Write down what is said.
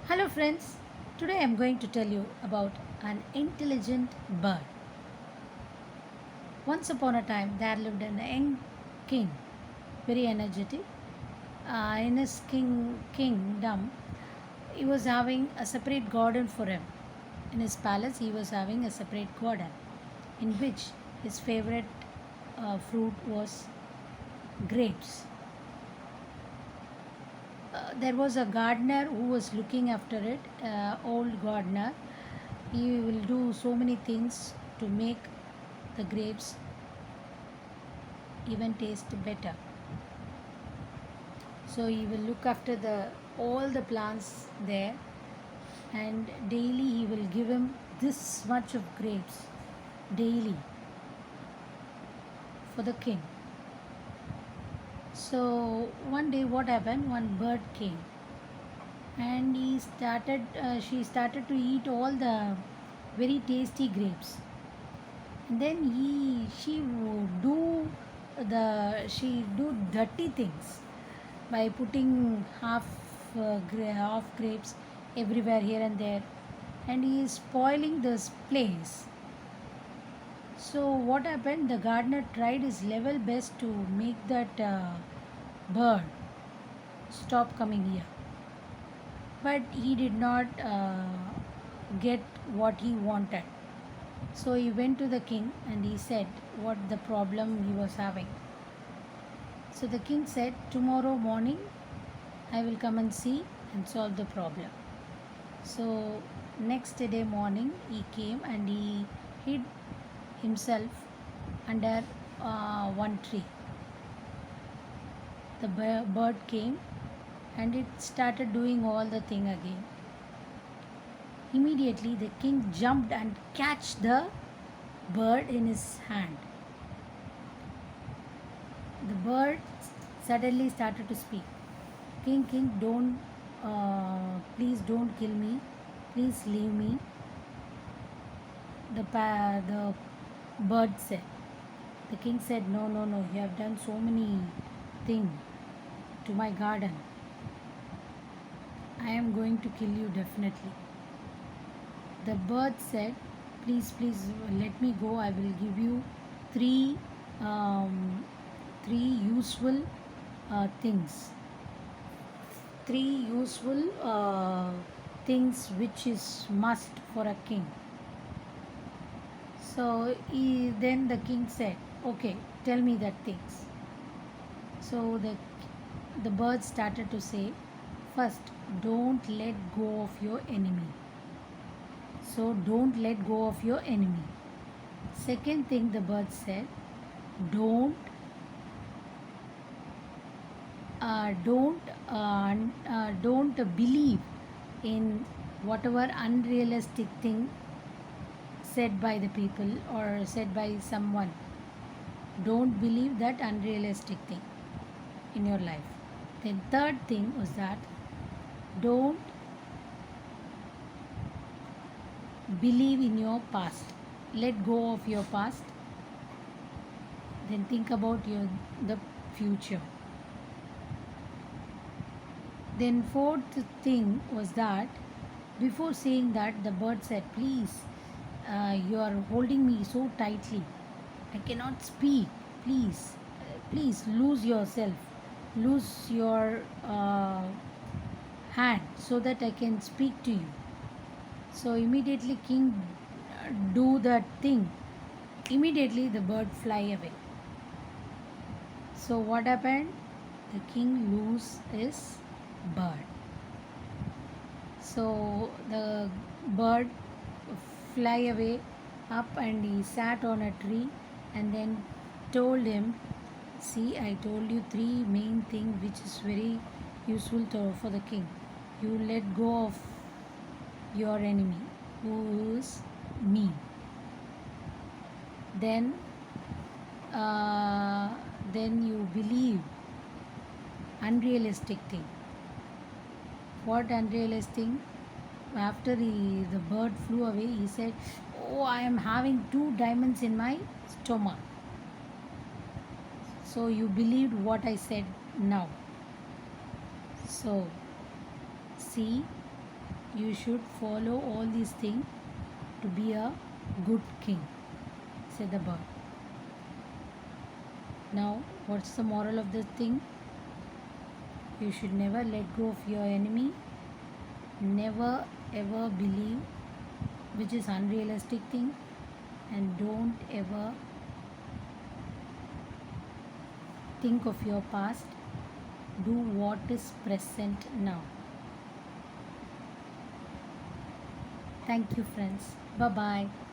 Hello, friends. Today I am going to tell you about an intelligent bird. Once upon a time, there lived a young king, very energetic. In his kingdom, he was having a separate garden for him. In his palace, he was having a separate garden, in which his favorite fruit was grapes. There was a gardener who was looking after it, old gardener. He will do so many things to make the grapes even taste better. So he will look after the all the plants there, and daily he will give him this much of grapes daily for the king. So one day what happened, one bird came and she started to eat all the very tasty grapes. And then she would do she do dirty things by putting half grapes everywhere here and there, and he is spoiling this place. So what happened, the gardener tried his level best to make that bird stop coming here, but he did not get what he wanted. So he went to the king and he said what the problem he was having. So the king said, tomorrow morning I will come and see and solve the problem. So next day morning he came and he hid himself under one tree. The bird came and it started doing all the thing again. Immediately the king jumped and catched the bird in his hand. The bird suddenly started to speak. King, king, don't, please don't kill me. Please leave me. The bird said. The king said, no, no, no, you have done so many things to my garden. I am going to kill you definitely. The bird said, please, please let me go. I will give you three useful things. Three useful things which is must for a king. So then the king said, okay, tell me that things. So the bird started to say, first, don't let go of your enemy. So don't let go of your enemy. Second thing the bird said, don't believe in whatever unrealistic thing said by the people or said by someone. Don't believe that unrealistic thing in your life. Then third thing was that don't believe in your past. Let go of your past. Then think about the future. Then fourth thing was that before saying that, the bird said, please, you are holding me so tightly. I cannot speak. Please, please lose yourself. Lose your hand so that I can speak to you. So immediately king do that thing. Immediately the bird fly away. So what happened? The king lose his bird. So the bird fly away up and he sat on a tree and then told him, see, I told you three main things which is very useful for the king. You let go of your enemy, who is me. Then you believe unrealistic thing. What unrealistic? After the bird flew away, he said, oh, I am having 2 diamonds in my stomach. So you believed what I said now. So see, you should follow all these things to be a good king, said the bird. Now, what's the moral of this thing? You should never let go of your enemy, never ever believe which is unrealistic thing, and don't ever think of your past. Do what is present now. Thank you, friends. Bye bye.